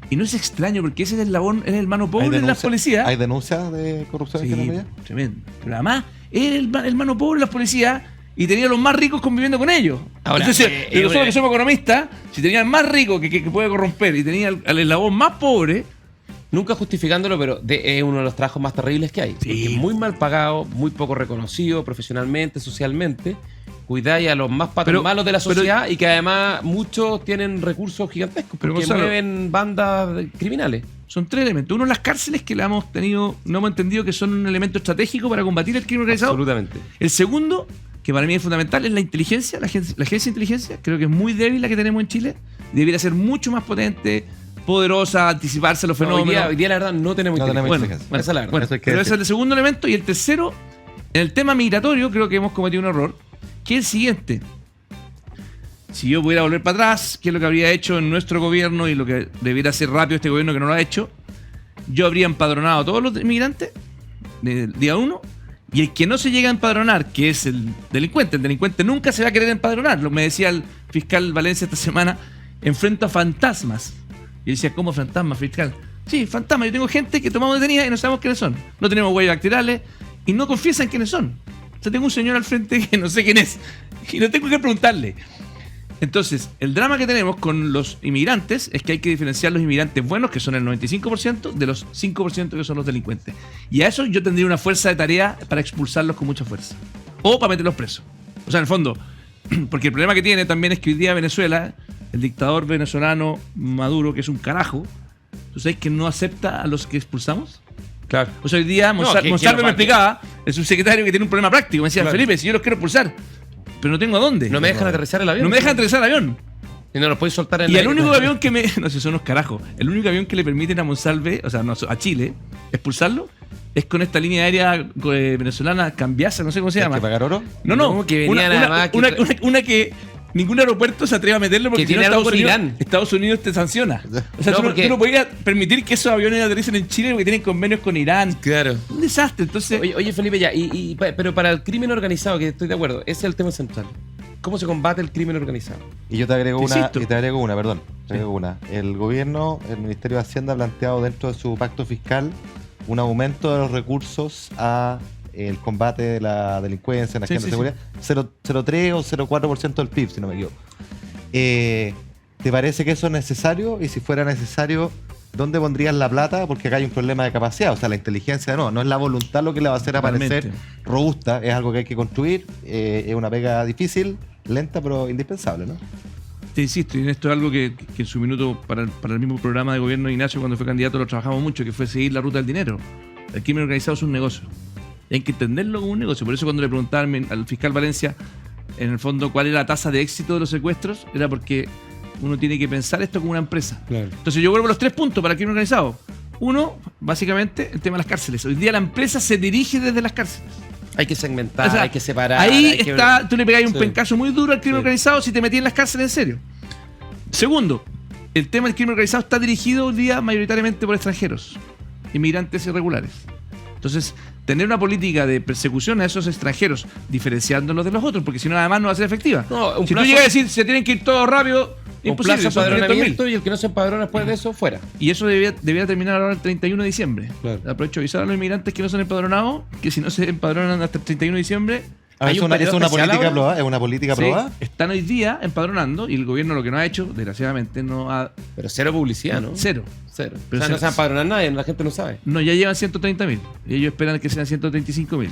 Y no es extraño, porque ese es el eslabón, es el mano pobre de las policías. ¿Hay denuncias de corrupción en Sí, Gendarmería? tremendo. Pero además, es el mano pobre de las policías y tenía a los más ricos conviviendo con ellos. Ahora, Entonces, nosotros que somos economistas, si tenía al más rico que puede corromper y tenía al eslabón más pobre, Nunca justificándolo, pero es uno de los trabajos más terribles que hay. Porque es muy mal pagado, muy poco reconocido profesionalmente, socialmente. Cuidáis a los más patos malos de la sociedad y que además muchos tienen recursos gigantescos Pero, porque Gonzalo, mueven bandas criminales. son 3 elementos. Uno, las cárceles que la hemos tenido, no hemos entendido que son un elemento estratégico para combatir el crimen organizado. Absolutamente. El segundo, que para mí es fundamental, es la inteligencia. La agencia de inteligencia, creo que es muy débil la que tenemos en Chile. Debería ser mucho más potente, poderosa, anticiparse a los fenómenos. Hoy día, la verdad, no tenemos inteligencia. Bueno, inteligencia. Esa es la verdad. Bueno, Eso hay que pero decir. ese es el segundo elemento. Y el tercero, en el tema migratorio, creo que hemos cometido un error, que es el siguiente. Si yo pudiera volver para atrás, qué es lo que habría hecho en nuestro gobierno y lo que debiera hacer rápido este gobierno que no lo ha hecho, yo habría empadronado a todos los inmigrantes del día 1, y el que no se llega a empadronar, que es el delincuente nunca se va a querer empadronar. Lo me decía el fiscal Valencia esta semana, enfrento a fantasmas. Y decía, ¿cómo fantasmas, fiscal? Sí, fantasmas. Yo tengo gente que tomamos detenida y no sabemos quiénes son. No tenemos huellas dactilares y no confiesan quiénes son. O sea, tengo un señor al frente que no sé quién es y no tengo que preguntarle. Entonces, el drama que tenemos con los inmigrantes es que hay que diferenciar los inmigrantes buenos, que son el 95%, de los 5% que son los delincuentes. Y a eso yo tendría una fuerza de tarea para expulsarlos con mucha fuerza. O para meterlos presos. O sea, en el fondo, porque el problema que tiene también es que hoy día Venezuela, el dictador venezolano Maduro, que es un carajo, ¿tú sabes que no acepta a los que expulsamos? Claro. O sea, hoy día Monsalve me explicaba, el subsecretario, que tiene un problema práctico. Me decía, Claro. Felipe, si yo los quiero expulsar, pero no tengo a dónde. No me dejan aterrizar el avión. No me dejan aterrizar el avión. Y no los puedes soltar en Y el el aire. único avión que me... No sé, son unos carajos. El único avión que le permiten a Monsalve, o sea, no, a Chile, expulsarlo, es con esta línea aérea venezolana, Cambiasa, no sé cómo se ¿Hay llama. que pagar oro? No, que venía nada más que una que ningún aeropuerto se atreve a meterlo porque Que si no tiene algo con Unidos, Irán. Estados Unidos te sanciona. O sea, No, tú, porque- tú no podías permitir que esos aviones aterricen en Chile porque tienen convenios con Irán. Claro. Un desastre. Entonces, Oye, Felipe, ya, pero para el crimen organizado, que estoy de acuerdo, ese es el tema central. ¿Cómo se combate el crimen organizado? Y yo te agrego Te una, insisto. perdón. Te agrego una. El gobierno, el Ministerio de Hacienda ha planteado dentro de su pacto fiscal un aumento de los recursos a el combate de la delincuencia, en la Sí, agenda sí, de seguridad, 0,3 o 0,4% del PIB, si no me equivoco. ¿Te parece que eso es necesario? Y si fuera necesario, ¿dónde pondrías la plata? Porque acá hay un problema de capacidad, o sea, la inteligencia no es la voluntad lo que le va a hacer aparecer Totalmente. robusta, es algo que hay que construir, es una pega difícil, lenta, pero indispensable, ¿no? te insisto, y en esto es algo que en su minuto para el mismo programa de gobierno de Ignacio cuando fue candidato lo trabajamos mucho, que fue seguir la ruta del dinero. El crimen organizado es un negocio. Y hay que entenderlo como un negocio. Por eso cuando le preguntaban al fiscal Valencia, en el fondo, cuál era la tasa de éxito de los secuestros, era porque uno tiene que pensar esto como una empresa. Claro. Entonces yo vuelvo a los 3 puntos para el crimen organizado. Uno, básicamente, el tema de las cárceles. Hoy día la empresa se dirige desde las cárceles. Hay que segmentar, O sea, hay que separar. Ahí hay que- está, tú le pegáis un Sí. pencazo muy duro al crimen Sí. organizado si te metís en las cárceles en serio. Segundo, el tema del crimen organizado está dirigido hoy día mayoritariamente por extranjeros, inmigrantes irregulares. Entonces, tener una política de persecución a esos extranjeros, diferenciándolos de los otros, porque si no, además no va a ser efectiva. No, un Si tú plazo- llegas a decir, se tienen que ir todos rápido, un imposible, plazo de son 300.000. empadronamiento y el que no se empadrona después de eso, fuera. Y eso debería terminar ahora el 31 de diciembre. Claro. Aprovecho a avisar a los inmigrantes que no son empadronados, que si no se empadronan hasta el 31 de diciembre, ¿Hay ¿Es un una, periodo política especial ahora? aprobada? ¿Es una política sí, aprobada? están hoy día empadronando y el gobierno lo que no ha hecho, desgraciadamente, no ha... Pero cero publicidad, ¿no? Cero. Cero. Pero o sea, no se- se va a empadronar nadie, la gente no sabe. No, ya llevan 130.000 y ellos esperan que sean 135.000.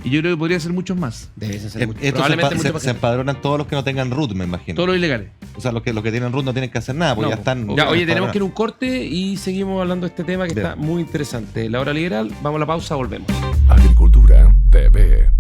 Y yo creo que podría ser muchos más. Debe ser mucho. Estos Probablemente mucho se más. empadronan todos los que no tengan root, me imagino. Todos los ilegales. O sea, los que tienen root no tienen que hacer nada, porque No, ya están. Ya, oye, tenemos empadronados. que ir a un corte y seguimos hablando de este tema que Bien. está muy interesante. La hora liberal, vamos a la pausa, volvemos. Agricultura TV.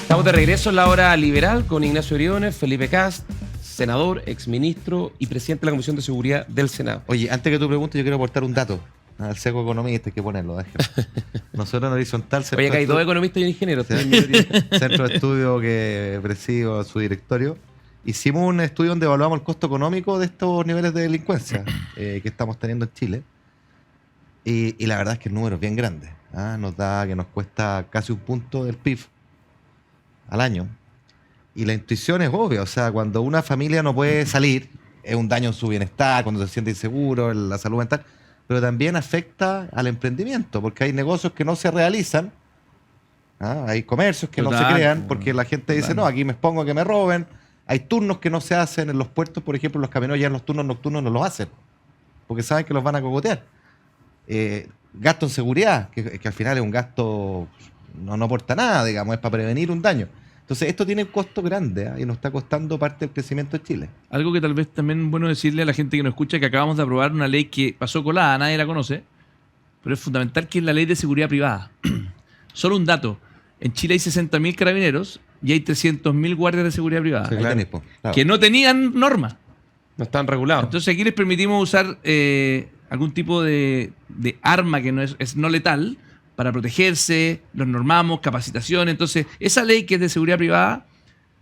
Estamos de regreso en la hora liberal con Ignacio Briones, Felipe Cast, senador, exministro y presidente de la Comisión de Seguridad del Senado. Oye, antes que tú preguntes, yo quiero aportar un dato. Al seco economista hay que ponerlo, déjame. Nosotros en Horizontal... Oye, que hay dos economistas y un ingeniero. Centro de estudio que presido su directorio. Hicimos un estudio donde evaluamos el costo económico de estos niveles de delincuencia que estamos teniendo en Chile. Y la verdad es que el número es bien grande. Nos da que nos cuesta casi un punto del PIB al año. Y la intuición es obvia. O sea, cuando una familia no puede salir, es un daño en su bienestar, cuando se siente inseguro, en la salud mental. Pero también afecta al emprendimiento, porque hay negocios que no se realizan. Hay comercios que no se crean, porque la gente dice, no, aquí me expongo a que me roben. Hay turnos que no se hacen en los puertos, por ejemplo, los camioneros ya en los turnos nocturnos no los hacen, porque saben que los van a cogotear. Gasto en seguridad, que al final es un gasto, no aporta nada, digamos, es para prevenir un daño. Entonces, esto tiene un costo grande y nos está costando parte del crecimiento de Chile. Algo que tal vez también es bueno decirle a la gente que nos escucha, que acabamos de aprobar una ley que pasó colada, nadie la conoce, pero es fundamental, que es la ley de seguridad privada. Solo un dato, en Chile hay 60.000 carabineros y hay 300.000 guardias de seguridad privada, Sí, claro. que no tenían norma. No están regulados. Entonces aquí les permitimos usar algún tipo de arma que no es no letal para protegerse, los normamos, capacitación. Entonces, esa ley que es de seguridad privada,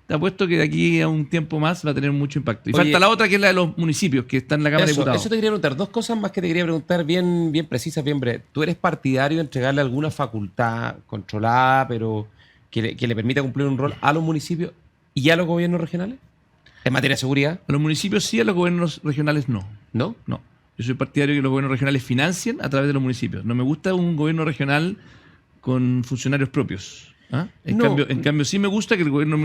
te apuesto que de aquí a un tiempo más va a tener mucho impacto. Y Oye, falta la otra, que es la de los municipios, que está en la Cámara de Diputados. Eso te quería preguntar. Dos cosas más que te quería preguntar bien precisas, bien breves. ¿Tú eres partidario de entregarle alguna facultad controlada, pero que le permita cumplir un rol a los municipios y a los gobiernos regionales? ¿En materia de seguridad? A los municipios sí, a los gobiernos regionales no. ¿No? No. Yo soy partidario de que los gobiernos regionales financien a través de los municipios. No me gusta un gobierno regional con funcionarios propios. En cambio, sí me gusta que el gobierno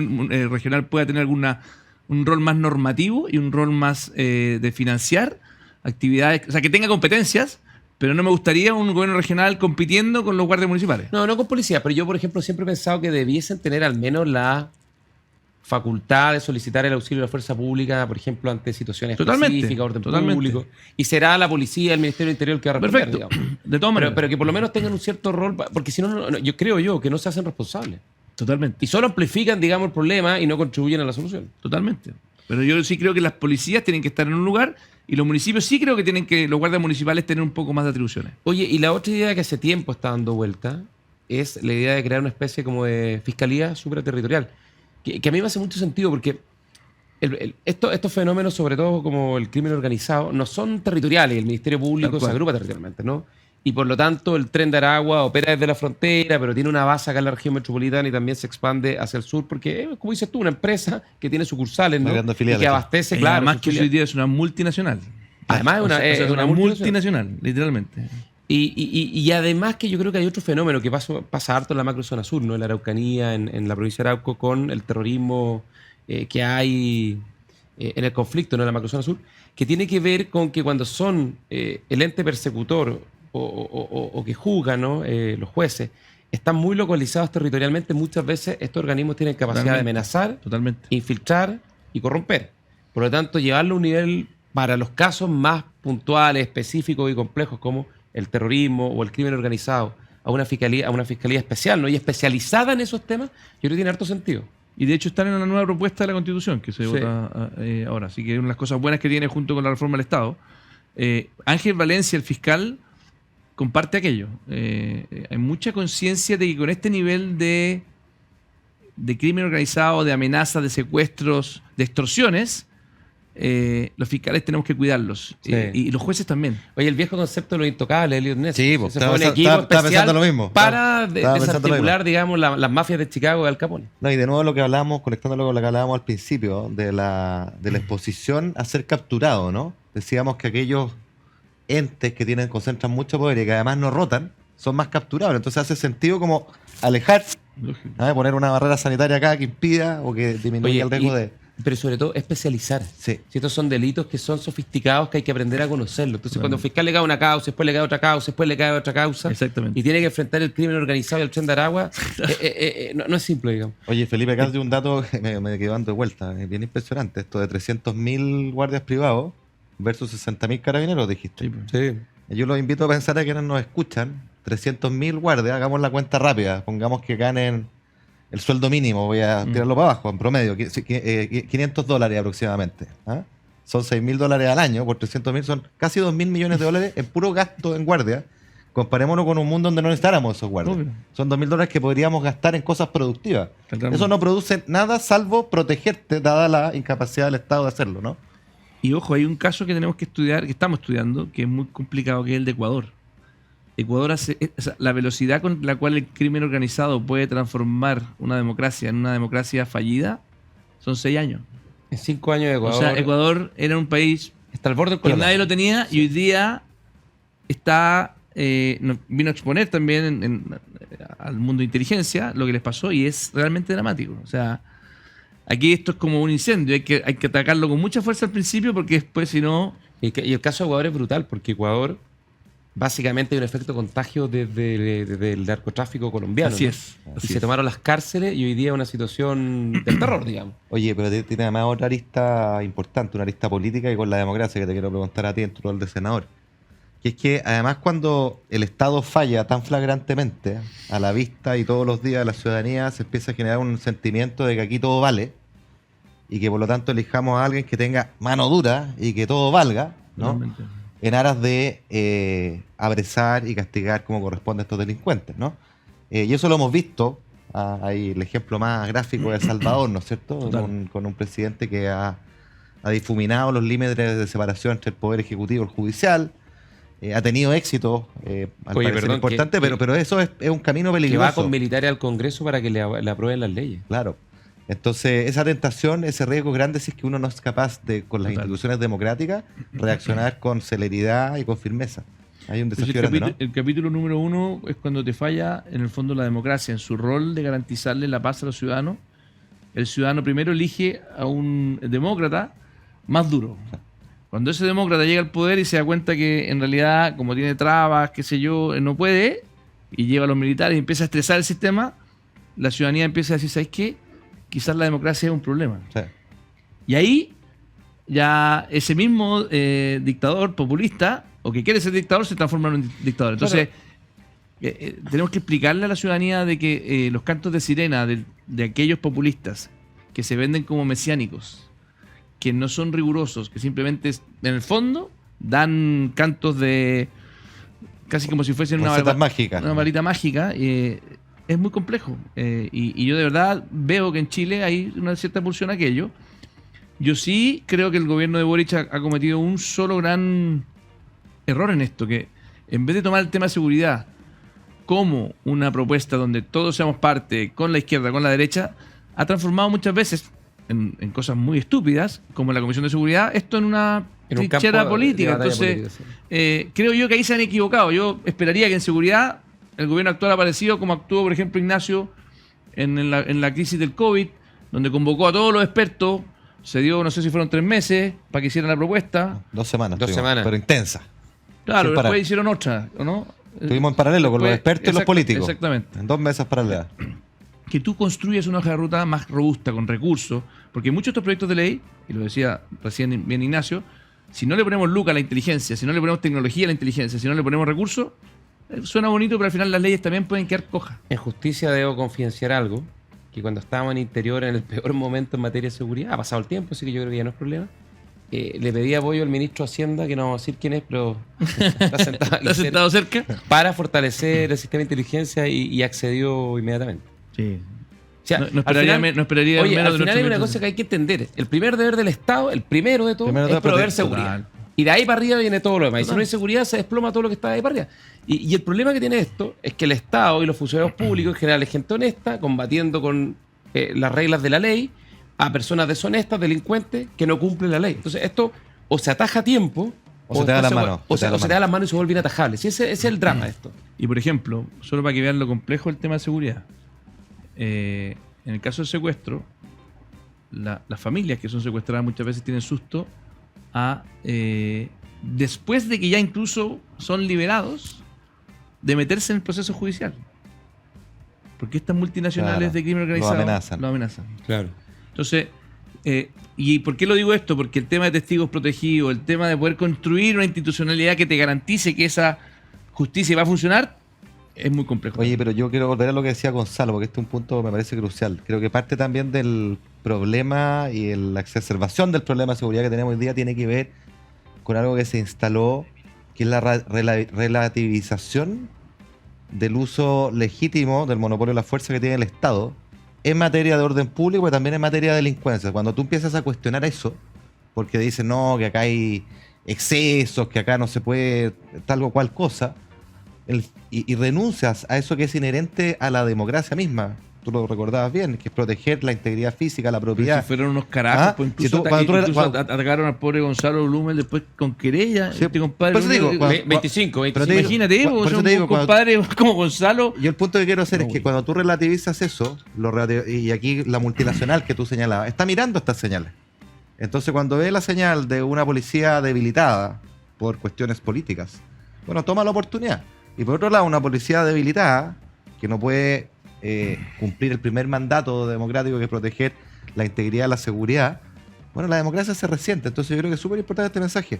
regional pueda tener un rol más normativo y un rol más de financiar actividades, o sea, que tenga competencias, pero no me gustaría un gobierno regional compitiendo con los guardias municipales. No con policía, pero yo, por ejemplo, siempre he pensado que debiesen tener al menos la facultad de solicitar el auxilio de la fuerza pública, por ejemplo, ante situaciones específicas, orden público. Y será la policía, el Ministerio del Interior el que va a responder. Perfecto. Digamos. De todas maneras. Pero que por lo menos tengan un cierto rol, porque si no, yo creo que no se hacen responsables. Totalmente. Y solo amplifican, digamos, el problema y no contribuyen a la solución. Totalmente. Pero yo sí creo que las policías tienen que estar en un lugar y los municipios sí creo que los guardias municipales tener un poco más de atribuciones. Oye, y la otra idea que hace tiempo está dando vuelta es la idea de crear una especie como de fiscalía supraterritorial. Que a mí me hace mucho sentido porque estos fenómenos, sobre todo como el crimen organizado, no son territoriales. El Ministerio Público se agrupa territorialmente, ¿no? Y por lo tanto el Tren de Aragua opera desde la frontera, pero tiene una base acá en la región metropolitana y también se expande hacia el sur porque, como dices tú, una empresa que tiene sucursales, ¿no? Y que abastece, claro. Además que hoy día es una multinacional. Además es una multinacional, literalmente. Y además que yo creo que hay otro fenómeno que pasa harto en la macrozona sur, ¿no? En la Araucanía, en la provincia de Arauco, con el terrorismo que hay en el conflicto, ¿no? En la macrozona sur, que tiene que ver con que cuando son el ente persecutor o que juzgan, ¿no? Los jueces, están muy localizados territorialmente, muchas veces estos organismos tienen capacidad de amenazar, infiltrar y corromper. Por lo tanto, llevarlo a un nivel para los casos más puntuales, específicos y complejos como el terrorismo o el crimen organizado a una fiscalía especial, ¿no? Y especializada en esos temas, yo creo que tiene harto sentido. Y de hecho están en una nueva propuesta de la Constitución que se vota ahora. Así que es una de las cosas buenas que tiene junto con la reforma del Estado. Ángel Valencia, el fiscal, comparte aquello. Hay mucha conciencia de que con este nivel de crimen organizado, de amenazas, de secuestros, de extorsiones, los fiscales tenemos que cuidarlos. Y los jueces también. Oye, el viejo concepto de los intocables, Elliot Ness. Sí, pues, fue un equipo especial lo mismo. Para desarticular, digamos, las mafias de Chicago y Al Capone. No, y de nuevo lo que hablábamos, conectándolo con lo que hablábamos al principio, de la exposición a ser capturado, ¿no? Decíamos que aquellos entes que concentran mucho poder y que además no rotan, son más capturables. Entonces hace sentido como alejar, poner una barrera sanitaria acá que impida o que disminuya el riesgo de... Pero sobre todo especializar. Sí. Si estos son delitos que son sofisticados, que hay que aprender a conocerlos. Entonces, cuando el fiscal le cae una causa, después le cae otra causa, después le cae otra causa, exactamente, y tiene que enfrentar el crimen organizado y el Tren de Aragua, no es simple, digamos. Oye, Felipe, acá de un dato que me quedó dando de vuelta. Es bien impresionante. Esto de 300.000 guardias privados versus 60.000 carabineros, dijiste. Sí. Yo los invito a pensar a quienes nos escuchan. 300.000 guardias, hagamos la cuenta rápida. Pongamos que ganen el sueldo mínimo, voy a tirarlo para abajo, en promedio, $500 aproximadamente. ¿Ah? Son $6.000 al año, por 300.000 son casi $2.000 millones en puro gasto en guardia. Comparémonos con un mundo donde no necesitáramos esos guardias. Obvio. Son $2.000 que podríamos gastar en cosas productivas. Totalmente. Eso no produce nada salvo protegerte, dada la incapacidad del Estado de hacerlo, ¿no? Y ojo, hay un caso que tenemos que estudiar, que estamos estudiando, que es muy complicado, que es el de Ecuador. Ecuador la velocidad con la cual el crimen organizado puede transformar una democracia en una democracia fallida son 6 años. En 5 años de Ecuador. O sea, Ecuador era un país está al borde del que colapso. nadie lo tenía y hoy día está vino a exponer también al mundo de inteligencia lo que les pasó y es realmente dramático. O sea, aquí esto es como un incendio, hay que atacarlo con mucha fuerza al principio porque después si no... Y el caso de Ecuador es brutal porque Ecuador básicamente hay un efecto contagio desde el narcotráfico colombiano. Así ¿no? es. Y Así se es. tomaron las cárceles y hoy día es una situación del terror, digamos. Oye, pero tiene además otra arista importante, una arista política y con la democracia que te quiero preguntar a ti en tu rol de senador. Que es que además cuando el Estado falla tan flagrantemente a la vista y todos los días de la ciudadanía se empieza a generar un sentimiento de que aquí todo vale y que por lo tanto elijamos a alguien que tenga mano dura y que todo valga, ¿no? Realmente. En aras de apresar y castigar como corresponde a estos delincuentes, ¿no? Y eso lo hemos visto, ahí el ejemplo más gráfico de El Salvador, ¿no es cierto? Con un presidente que ha difuminado los límites de separación entre el poder ejecutivo y el judicial, ha tenido éxito, al Oye, parecer perdón, importante, pero eso es un camino Que peligroso. va con militares al Congreso para que le aprueben las leyes. Claro. Entonces, esa tentación, ese riesgo grande si es que uno no es capaz de, con las Total. instituciones democráticas, reaccionar con celeridad y con firmeza. Hay un Pues desafío grande, ¿no? el capítulo número 1 es cuando te falla, en el fondo, la democracia, en su rol de garantizarle la paz a los ciudadanos. El ciudadano primero elige a un demócrata más duro. Cuando ese demócrata llega al poder y se da cuenta que en realidad, como tiene trabas, qué sé yo, no puede, y lleva a los militares y empieza a estresar el sistema, la ciudadanía empieza a decir, ¿sabes qué? Quizás la democracia es un problema. Sí. Y ahí ya ese mismo dictador populista, o que quiere ser dictador, se transforma en un dictador. Entonces, tenemos que explicarle a la ciudadanía de que los cantos de sirena de aquellos populistas que se venden como mesiánicos, que no son rigurosos, que simplemente en el fondo dan cantos de casi como si fuesen Recetas mágicas. una varita mágica, es muy complejo. Y yo de verdad veo que en Chile hay una cierta pulsión a aquello. Yo sí creo que el gobierno de Boric ha cometido un solo gran error en esto, que en vez de tomar el tema de seguridad como una propuesta donde todos seamos parte, con la izquierda, con la derecha, ha transformado muchas veces en cosas muy estúpidas, como la Comisión de Seguridad, esto en una En un trinchera campo de política. batalla Entonces, política, sí. creo yo que ahí se han equivocado. Yo esperaría que en seguridad el gobierno actual ha parecido como actuó, por ejemplo, Ignacio en la crisis del COVID, donde convocó a todos los expertos, se dio, no sé si fueron 3 meses, para que hicieran la propuesta. 2 semanas. 2 semanas. Pero intensa. Claro, Sin parar. después hicieron otra, ¿o no? Estuvimos en paralelo con los Después, expertos y los políticos. Exactamente. En 2 mesas paralelas. Que tú construyes una hoja de ruta más robusta, con recursos, porque muchos de estos proyectos de ley, y lo decía recién bien Ignacio, si no le ponemos lucas a la inteligencia, si no le ponemos tecnología a la inteligencia, si no le ponemos recursos, suena bonito, pero al final las leyes también pueden quedar cojas. En justicia debo confidenciar algo, que cuando estábamos en Interior en el peor momento en materia de seguridad, ha pasado el tiempo, así que yo creo que ya no es problema, le pedí apoyo al ministro de Hacienda, que no vamos a decir quién es, pero está sentado, aquí ¿Estás sentado cerca? para fortalecer el sistema de inteligencia y accedió inmediatamente. Sí. O sea, No al esperaría, final- no esperaría Oye, menos al de final hay una nuestro cosa que hay que entender. El primer deber del Estado, el primero de todo, Primero es de proveer protección. seguridad. Y de ahí para arriba viene todo lo demás. Y si no hay seguridad, se desploma todo lo que está de ahí para arriba. Y el problema que tiene esto es que el Estado y los funcionarios públicos en general es gente honesta, combatiendo con las reglas de la ley a personas deshonestas, delincuentes, que no cumplen la ley. Entonces esto o se ataja a tiempo, O se te da después las manos. o se te da las manos y se vuelve inatajable. Sí, ese es el drama de esto. Y por ejemplo, solo para que vean lo complejo del tema de seguridad, en el caso del secuestro, las familias que son secuestradas muchas veces tienen susto después de que ya incluso son liberados, de meterse en el proceso judicial. Porque estas multinacionales Claro, de crimen organizado lo amenazan. Claro. Entonces, ¿y por qué lo digo esto? Porque el tema de testigos protegidos, el tema de poder construir una institucionalidad que te garantice que esa justicia va a funcionar, es muy complejo. Oye, pero yo quiero volver a lo que decía Gonzalo, porque este es un punto que me parece crucial. Creo que parte también del problema y la exacerbación del problema de seguridad que tenemos hoy día tiene que ver con algo que se instaló, que es la relativización del uso legítimo del monopolio de la fuerza que tiene el Estado en materia de orden público y también en materia de delincuencia. Cuando tú empiezas a cuestionar eso, porque dicen, no, que acá hay excesos, que acá no se puede tal o cual cosa, y renuncias a eso que es inherente a la democracia misma. Tú lo recordabas bien, que es proteger la integridad física, la propiedad. Si fueron unos carajos, pues Si incluso, tú- cuando tú eres- incluso cuando- atacaron al pobre Gonzalo Blumel después con querella. Sí, Este compadre, por eso digo, cuando- 25, pero te digo- imagínate, por eso un te digo, cuando- compadre como Gonzalo. Yo el punto que quiero hacer No, es que güey. cuando tú relativizas eso, y aquí la multinacional que tú señalabas, está mirando estas señales. Entonces cuando ve la señal de una policía debilitada por cuestiones políticas, bueno, toma la oportunidad. Y por otro lado, una policía debilitada que no puede cumplir el primer mandato democrático que es proteger la integridad, la seguridad, bueno, la democracia se resiente. Entonces yo creo que es súper importante este mensaje.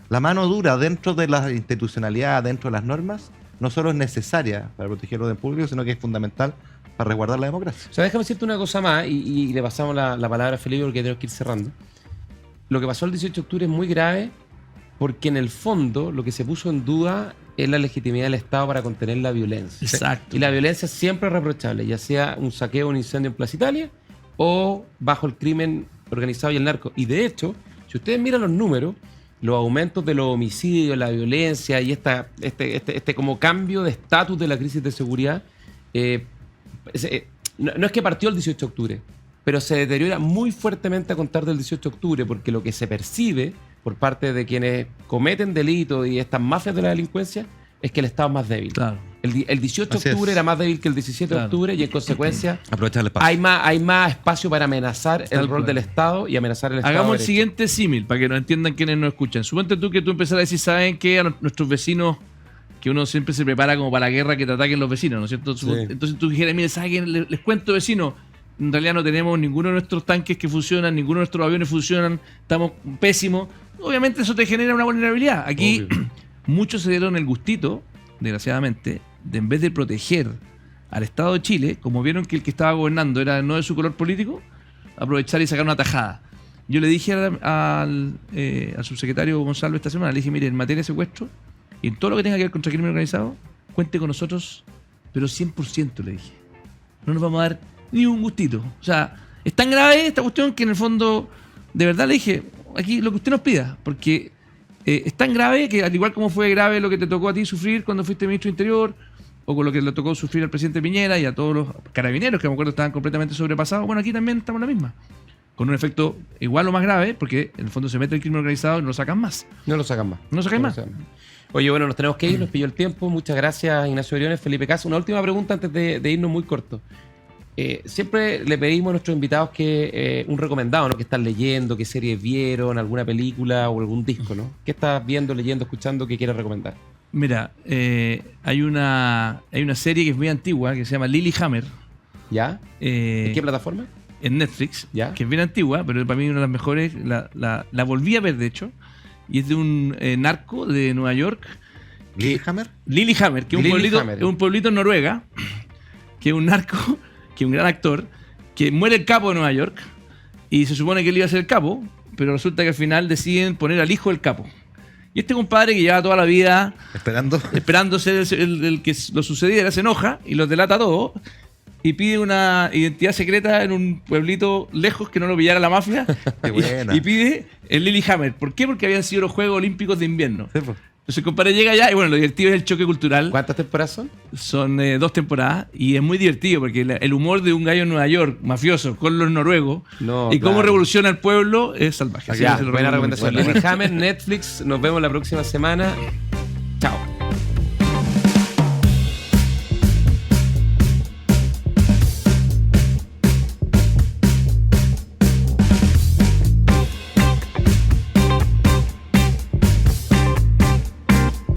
La mano dura dentro de la institucionalidad, dentro de las normas, no solo es necesaria para proteger el orden público, sino que es fundamental para resguardar la democracia. O sea, déjame decirte una cosa más y le pasamos la palabra a Felipe porque tenemos que ir cerrando. Lo que pasó el 18 de octubre es muy grave porque en el fondo lo que se puso en duda es la legitimidad del Estado para contener la violencia. Exacto. Y la violencia siempre es reprochable, ya sea un saqueo o un incendio en Plaza Italia o bajo el crimen organizado y el narco. Y de hecho, si ustedes miran los números, los aumentos de los homicidios, la violencia y este como cambio de estatus de la crisis de seguridad, no es que partió el 18 de octubre, pero se deteriora muy fuertemente a contar del 18 de octubre, porque lo que se percibe por parte de quienes cometen delitos y estas mafias de la delincuencia es que el Estado es más débil. Claro. El 18 de Así es. octubre era más débil que el 17 de Claro. octubre y en consecuencia Aprovechar el espacio. hay más espacio para amenazar el Tal rol cual. del Estado y amenazar el Estado. Hagamos de el Derecho. siguiente símil para que nos entiendan quienes nos escuchan. Suponte tú que tú empezaras a decir, ¿saben qué? A nuestros vecinos, que uno siempre se prepara como para la guerra que te ataquen los vecinos, ¿no es cierto? Sí. Entonces tú dijeras, mire, ¿saben qué? Les cuento, vecinos, en realidad no tenemos ninguno de nuestros tanques que funcionan, ninguno de nuestros aviones funcionan, estamos pésimos. Obviamente eso te genera una vulnerabilidad. Aquí Obvio. muchos se dieron el gustito, desgraciadamente, de en vez de proteger al Estado de Chile, como vieron que el que estaba gobernando era no de su color político, aprovechar y sacar una tajada. Yo le dije al subsecretario Gonzalo esta semana, le dije, mire, en materia de secuestro y en todo lo que tenga que ver contra el crimen organizado, cuente con nosotros, pero 100% le dije. No nos vamos a dar ni un gustito. O sea, es tan grave esta cuestión que en el fondo, de verdad le dije, aquí lo que usted nos pida, porque es tan grave que al igual como fue grave lo que te tocó a ti sufrir cuando fuiste ministro de Interior, o con lo que le tocó sufrir al presidente Piñera y a todos los carabineros que me acuerdo estaban completamente sobrepasados, bueno, aquí también estamos en la misma. Con un efecto igual o más grave, porque en el fondo se mete el crimen organizado y no lo sacan más. No lo sacan más. No lo sacan más. sacan más. Oye, bueno, nos tenemos que ir, nos pilló el tiempo. Muchas gracias, Ignacio Briones, Felipe Caso. Una última pregunta antes de irnos muy corto. Siempre le pedimos a nuestros invitados que un recomendado, ¿no? Que están leyendo, qué serie vieron, alguna película o algún disco, ¿no? ¿Qué estás viendo, leyendo, escuchando que quieres recomendar? Mira, hay una serie que es muy antigua que se llama Lilyhammer. ¿Ya? ¿En qué plataforma? En Netflix, Ya. que es bien antigua, pero para mí una de las mejores. La volví a ver, de hecho, y es de un narco de Nueva York. ¿Lilyhammer? Lilyhammer, que es Lilyhammer. un pueblito en Noruega, que es un narco, que es un gran actor, que muere el capo de Nueva York, y se supone que él iba a ser el capo, pero resulta que al final deciden poner al hijo del capo. Y este compadre que lleva toda la vida Esperando. esperando ser el que lo sucediera, se enoja y los delata todo y pide una identidad secreta en un pueblito lejos que no lo pillara la mafia. Qué buena. y pide el Lilyhammer. ¿Por qué? Porque habían sido los Juegos Olímpicos de invierno. Sí, pues. Entonces el compadre llega allá y bueno, lo divertido es el choque cultural. ¿Cuántas temporadas son? Son 2 temporadas y es muy divertido porque el humor de un gallo en Nueva York, mafioso, con los noruegos, No, y cómo claro. revoluciona el pueblo es salvaje. Así Ya, que se lo buena recomiendo recomendación. mucho. Lilyhammer, Netflix. Nos vemos la próxima semana. Chao.